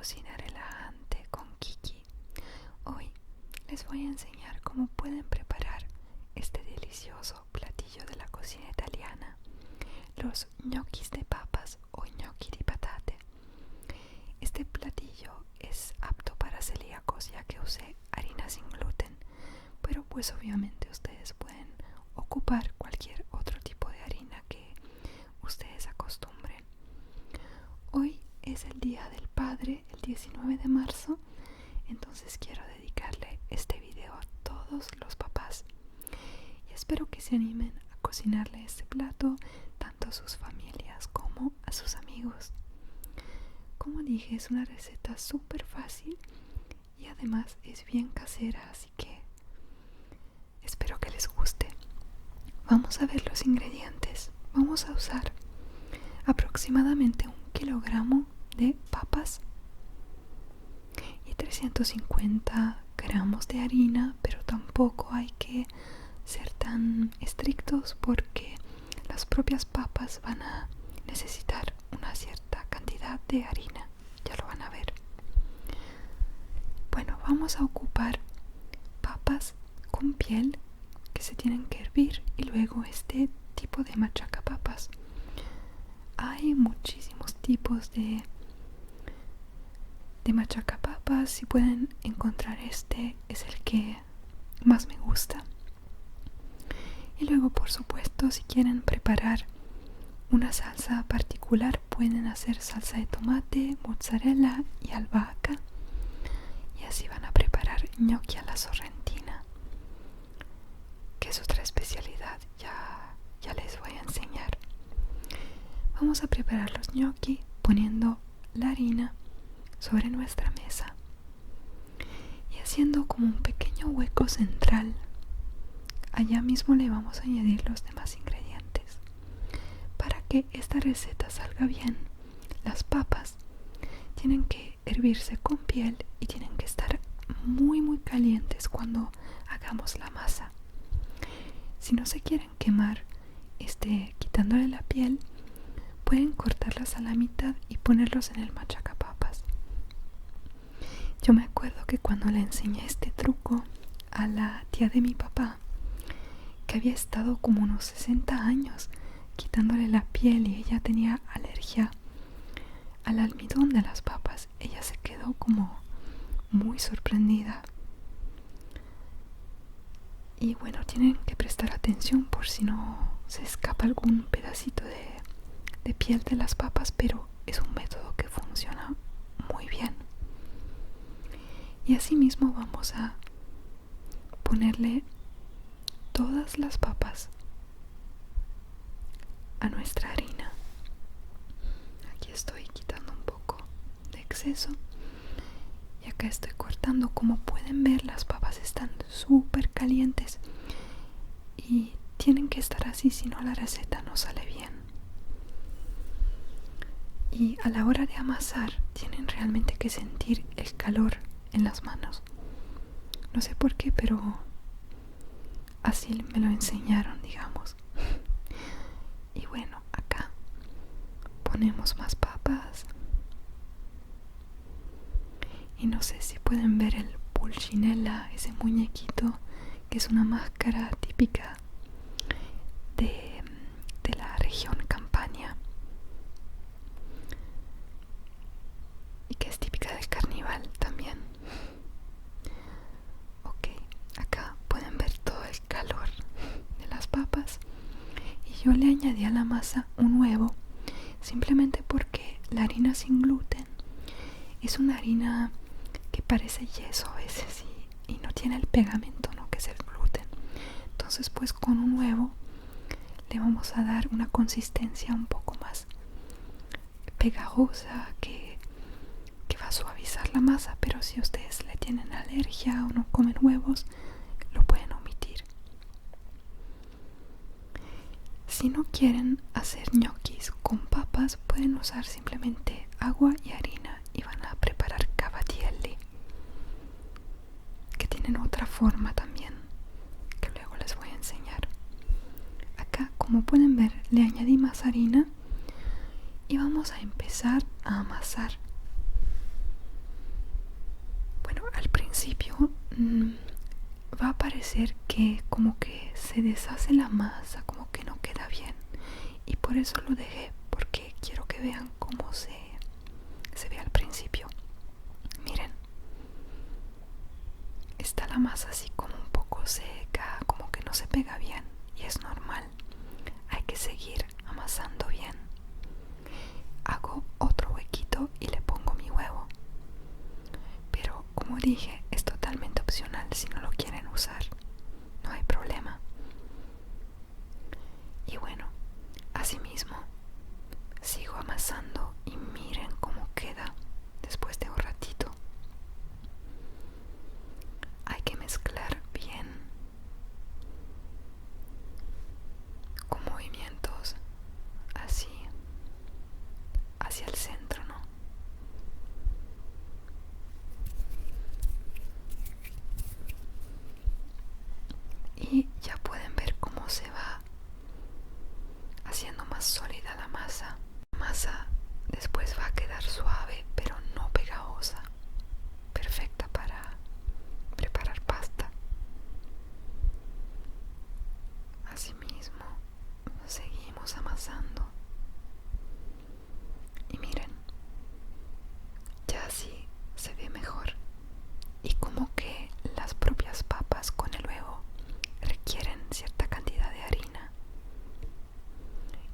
Cocina Relajante con Kiki. Hoy les voy a enseñar cómo pueden preparar este delicioso platillo de la cocina italiana, los gnocchis de papas o gnocchi di patate. Este platillo es apto para celíacos ya que usé harina sin gluten, pero pues obviamente ustedes pueden ocupar cualquier otro tipo de harina que ustedes acostumbren. Hoy es el Día del Padre, el 19 de marzo, entonces quiero dedicarle este video a todos los papás y espero que se animen a cocinarle este plato tanto a sus familias como a sus amigos. Como dije, es una receta súper fácil y además es bien casera, así que espero que les guste. Vamos a ver los ingredientes. Vamos a usar aproximadamente 1 kilogramo de papas y 350 gramos de harina, pero tampoco hay que ser tan estrictos porque las propias papas van a necesitar una cierta cantidad de harina, ya lo van a ver. Bueno, vamos a ocupar papas con piel que se tienen que hervir y luego este tipo de machacapapas. Hay muchísimos tipos de machacapapas. Si pueden encontrar este, es el que más me gusta. Y luego, por supuesto, si quieren preparar una salsa particular, pueden hacer salsa de tomate, mozzarella y albahaca. Y así van a preparar gnocchi a la sorrentina, que es otra especialidad, ya les voy a enseñar. Vamos a preparar los gnocchi poniendo la harina sobre nuestra mesa y haciendo como un pequeño hueco central. Allá mismo le vamos a añadir los demás ingredientes. Para que esta receta salga bien, las papas tienen que hervirse con piel y tienen que estar muy calientes cuando hagamos la masa. Si no se quieren quemar quitándole la piel, pueden cortarlas a la mitad y ponerlos en el machacapapas. Yo me acuerdo que cuando le enseñé este truco a la tía de mi papá, que había estado como unos 60 años quitándole la piel y ella tenía alergia al almidón de las papas, ella se quedó como muy sorprendida. Y bueno, tienen que prestar atención por si no se escapa algún pedacito de piel de las papas, pero es un método que funciona muy bien. Y así mismo vamos a ponerle todas las papas a nuestra harina. Aquí estoy quitando un poco de exceso y acá estoy cortando. Como pueden ver, las papas están súper calientes y tienen que estar así, si no la receta no sale bien. Y a la hora de amasar tienen realmente que sentir el calor en las manos. No sé por qué, pero así me lo enseñaron, digamos. Y bueno, acá ponemos más papas. Y no sé si pueden ver el pulcinella, ese muñequito que es una máscara típica de la región Campania y que es típica del carnaval también. Ok, acá pueden ver todo el calor de las papas y yo le añadí a la masa un huevo simplemente porque la harina sin gluten es una harina que parece yeso a veces y no tiene el pegamento, ¿no?, que es el gluten. Entonces pues con un huevo le vamos a dar una consistencia un poco más pegajosa que va a suavizar la masa, pero si ustedes le tienen alergia o no comen huevos, lo pueden omitir. Si no quieren hacer gnocchis con papas, pueden usar simplemente agua y harina y van a preparar cavatielli, que tienen otra forma también, que luego les voy a enseñar. Acá, como pueden ver, le añadí más harina y vamos a empezar a amasar. al principio va a parecer que como que se deshace la masa, como que no queda bien, y por eso lo dejé, porque quiero que vean cómo se ve al principio. Miren, está la masa así como un poco seca, como que no se pega bien, y es normal. Hay que seguir amasando bien. Hago otro huequito y le pongo mi huevo, pero como dije, es totalmente opcional. Si no lo quieren usar, no hay problema. Y bueno, asimismo sigo amasando y miren cómo queda después de un ratito. Hay que mezclar bien con movimientos así hacia el centro, ¿no? Y ya pueden ver cómo se va haciendo más sólida la masa. La masa después va a quedar suave, pero no pegajosa, perfecta para preparar pasta. Asimismo, seguimos amasando. Y miren, ya así se ve mejor. Y como que las propias papas con el huevo requieren cierta cantidad de harina.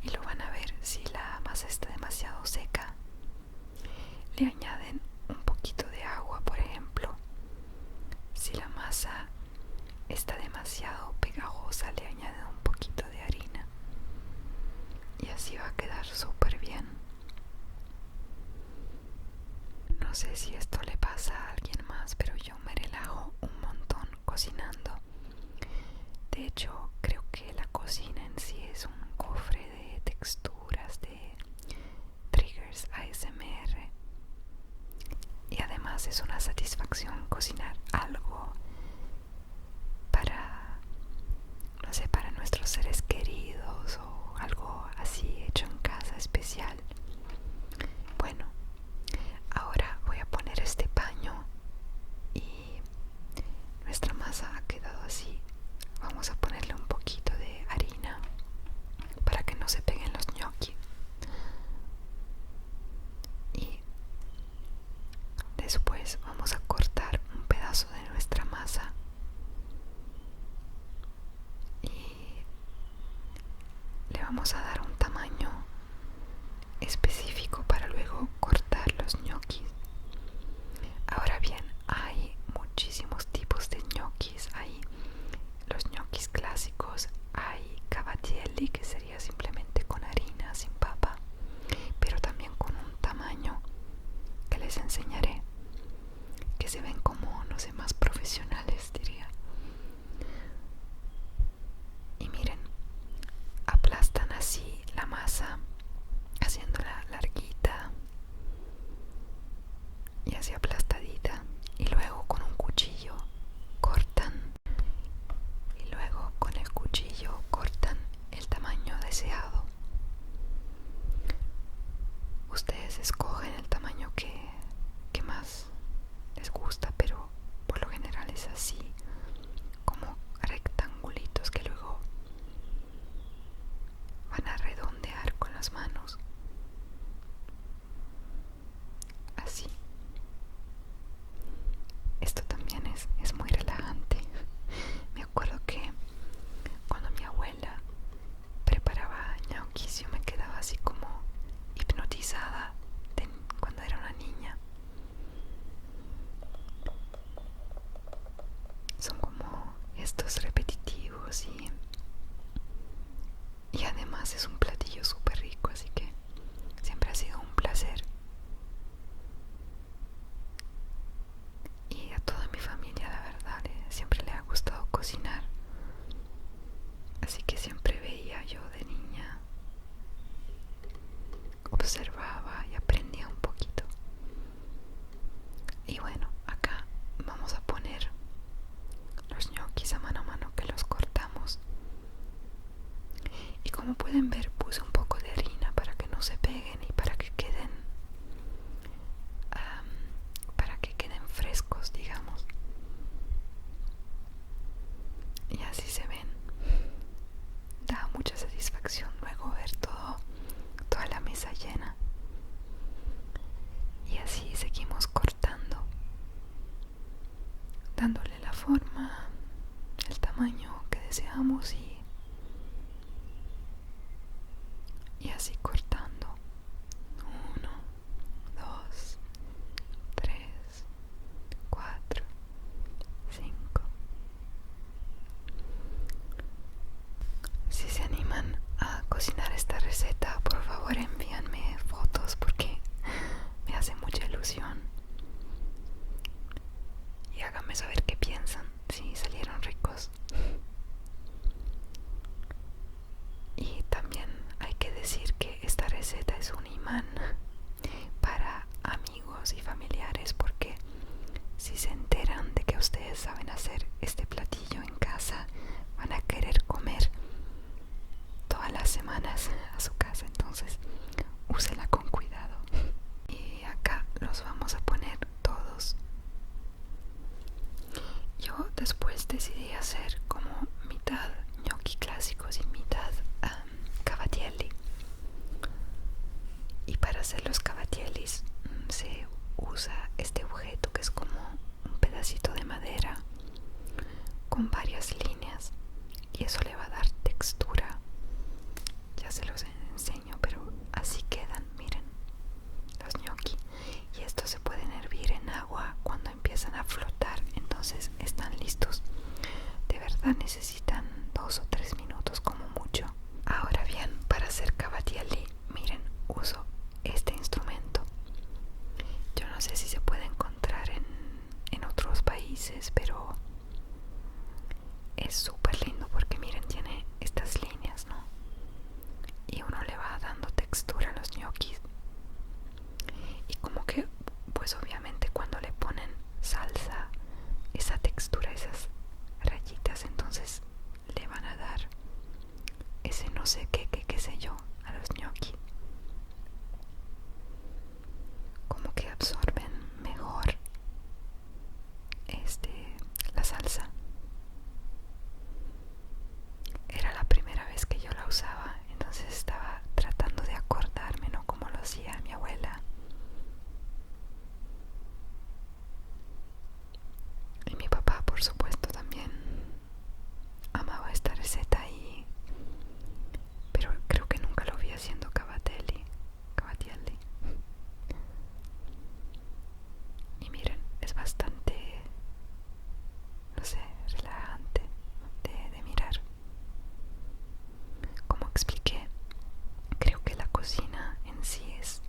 Y lo van a ver si la masa está demasiado seca. Le añaden un poquito de agua, por ejemplo. Si la masa está demasiado pegajosa, le añaden un poquito de harina. Y así va a quedar súper bien. No sé si esto le pasa a alguien más, pero yo me relajo un montón cocinando. De hecho, creo que la cocina en sí es un cofre de texturas, de triggers ASMR. Y además es una satisfacción cocinar algo para, no sé, para nuestros seres queridos o algo así hecho en casa especial. Bueno, ahora voy a poner este paño y nuestra masa ha quedado así. Vamos a ponerle un poquito de harina para que no se peguen los gnocchi. Y después vamos a cortar un pedazo de nuestra masa y le vamos a dar un tamaño específico para luego cortar los gnocchis. Ahora bien, hay muchísimos tipos de gnocchis. Hay los gnocchis clásicos, hay cavatelli, que sería simplemente con harina, sin papa, pero también con un tamaño que les enseñaré, que se ven como, no sé, más profesionales, diría. Y miren, aplastan así la masa, haciéndola larguita y así aplastadita, y luego con un cuchillo cortan, y luego con el cuchillo cortan el tamaño deseado. Ustedes escogen el tamaño que más les gusta, pero por lo general es así, como rectangulitos que luego van a redondear con las manos. Así. Esto también es muy relajante. Me acuerdo que cuando mi abuela preparaba ñauquis, yo me quedaba así como hipnotizada. hacer los cavatielis se usa este objeto que es como un pedacito de madera con varias líneas y eso le va a dar textura. Ya se los enseño, pero así quedan, miren, los gnocchi. Y estos se pueden hervir en agua cuando empiezan a flotar, entonces están listos. De verdad necesitan 2 o 3 minutos como mucho. Ahora bien, para hacer cavatelli, miren, uso este instrumento. Yo no sé si se puede encontrar en otros países, pero es súper lindo porque miren, tiene estas líneas, ¿no? Y uno le va dando textura a los gnocchis. Y como que, pues obviamente cuando le ponen salsa, esa textura, esas rayitas, entonces le van a dar ese no sé qué sé yo a los gnocchi. Como que absorben mejor la salsa. Era la primera vez que yo la usaba, entonces estaba tratando de acordarme, ¿no? Como lo hacía mi abuela. Y mi papá, por supuesto, también amaba esta receta pero creo que nunca lo vi haciendo cavatelli. Y miren, es bastante, no sé, relajante de mirar. Como expliqué, creo que la cocina en sí es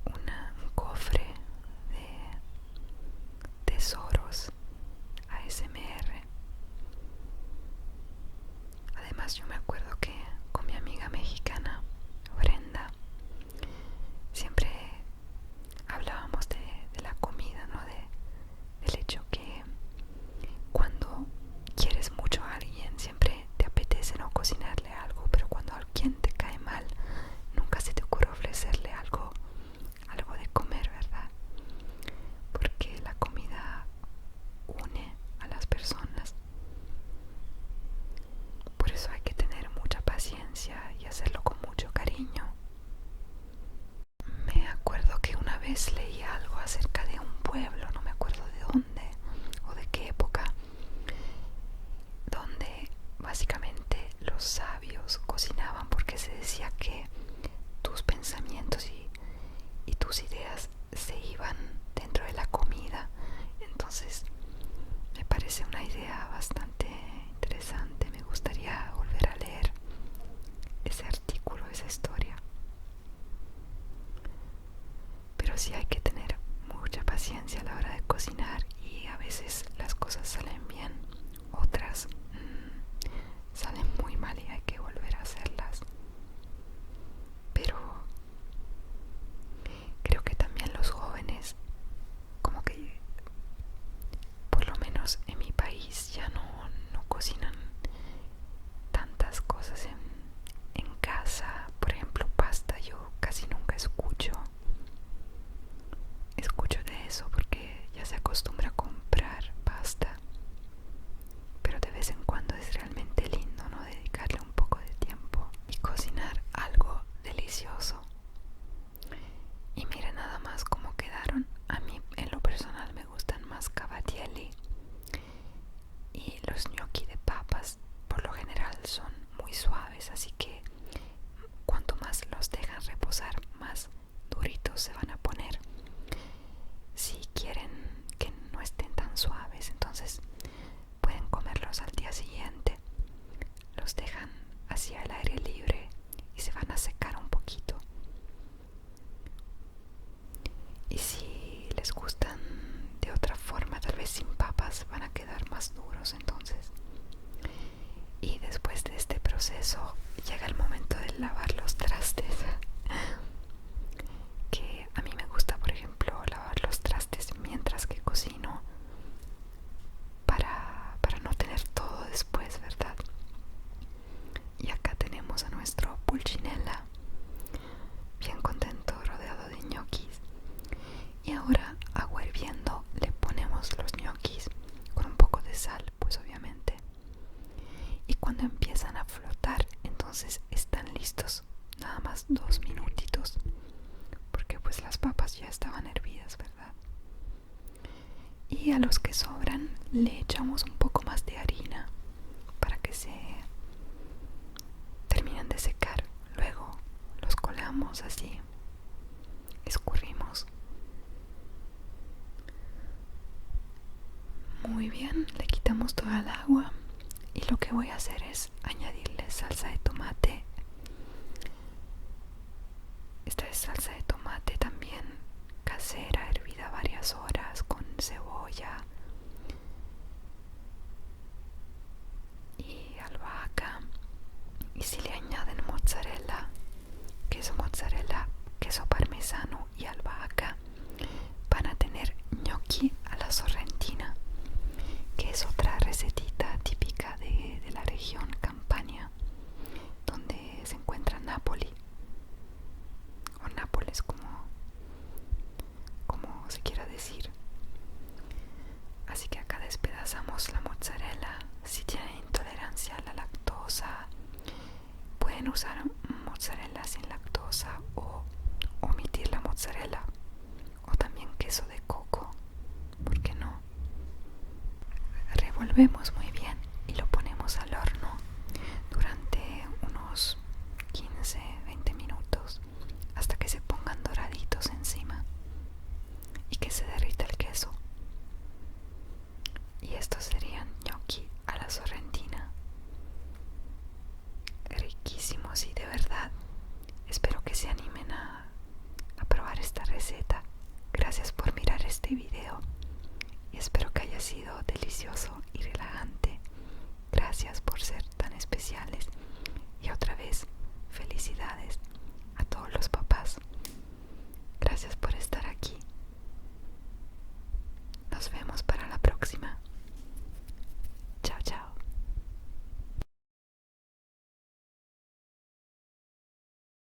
un cofre de tesoros ASMR. Además, yo me acuerdo que con mi amiga mexicana, Brenda, siempre hablábamos de la comida, ¿no? Del hecho que cuando quieres mucho a alguien siempre te apetece no cocinarle algo, pero cuando alguien te cae mal nunca se te ocurre ofrecerle algo de comer, ¿verdad? Porque la comida une a las personas. Por eso hay que tener mucha paciencia y hacerlo con mucho cariño. Me acuerdo que una vez leí algo acerca de un pueblo, no me acuerdo de dónde o de qué época, donde básicamente los sabios cocinaban porque se decía que tus pensamientos y tus ideas se iban dentro de la comida. Entonces me parece una idea bastante interesante. Me gustaría volver a leer ese artículo, esa historia. Pero sí hay que tener mucha paciencia a la hora de cocinar y a veces las cosas salen bien, otras salen muy mal y hay que volver a hacerlas. Pero creo que también los jóvenes, como que por lo menos en mi país, ya no cocinan tantas cosas en casa. Por ejemplo, pasta yo casi nunca escucho de eso porque ya se acostumbra a comprar pasta, pero de vez en cuando es realmente lindo, ¿no? Dedicarle un poco de tiempo y cocinar algo delicioso. Y miren nada más cómo quedaron. A mí en lo personal me gustan más cavatelli, y los gnocchi de papas por lo general son muy suaves, así que cuanto más los dejan reposar, más duritos se van a poner. Si quieren que no estén tan suaves, entonces pueden comerlos al día siguiente. Los dejan hacia el aire libre y se van a secar un poquito. Y si les gustan de otra forma, tal vez sin papas, van a quedar más duros entonces. Y después de este proceso llega el momento de lavar los trastes. Que a mí me gusta, por ejemplo, lavar los trastes mientras que cocino para no tener todo después, ¿verdad? Y acá tenemos a nuestro pulcinella bien contento, rodeado de ñoquis. Y ahora, agua hirviendo, le ponemos los ñoquis con un poco de sal, pues obviamente. Y cuando empiezan a flotar, entonces están listos nada más 2 minutitos, porque pues las papas ya estaban hervidas, ¿verdad? Y a los que sobran le echamos un poco más de harina para que se terminen de secar. Luego los colamos así, escurrimos. Muy bien, le quitamos toda el agua y lo que voy a hacer es añadirle salsa de tomate. Esta es salsa de tomate también casera, hervida varias horas con cebolla y albahaca. Y si le añaden mozzarella, queso parmesano y albahaca, van a tener gnocchi a la sorrentina, que es otra recetita típica de la región Campania, donde se encuentra Nápoli, o Nápoles como se quiera decir. Así que acá despedazamos la mozzarella. Si tienen intolerancia a la lactosa, pueden usar mozzarella sin lactosa o omitir la mozzarella, o también queso de coco, ¿por qué no? Revolvemos muy bien y lo ponemos al horno durante unos 15-20 minutos hasta que se pongan doraditos encima y que se derrita el queso. Y estos serían gnocchi a la sorrentina. Riquísimos, y de verdad espero que se animen a probar esta receta. Gracias por mirar este video y espero que haya sido delicioso y relajante. Gracias por ser tan especiales, y otra vez felicidades a todos los papás. Gracias por estar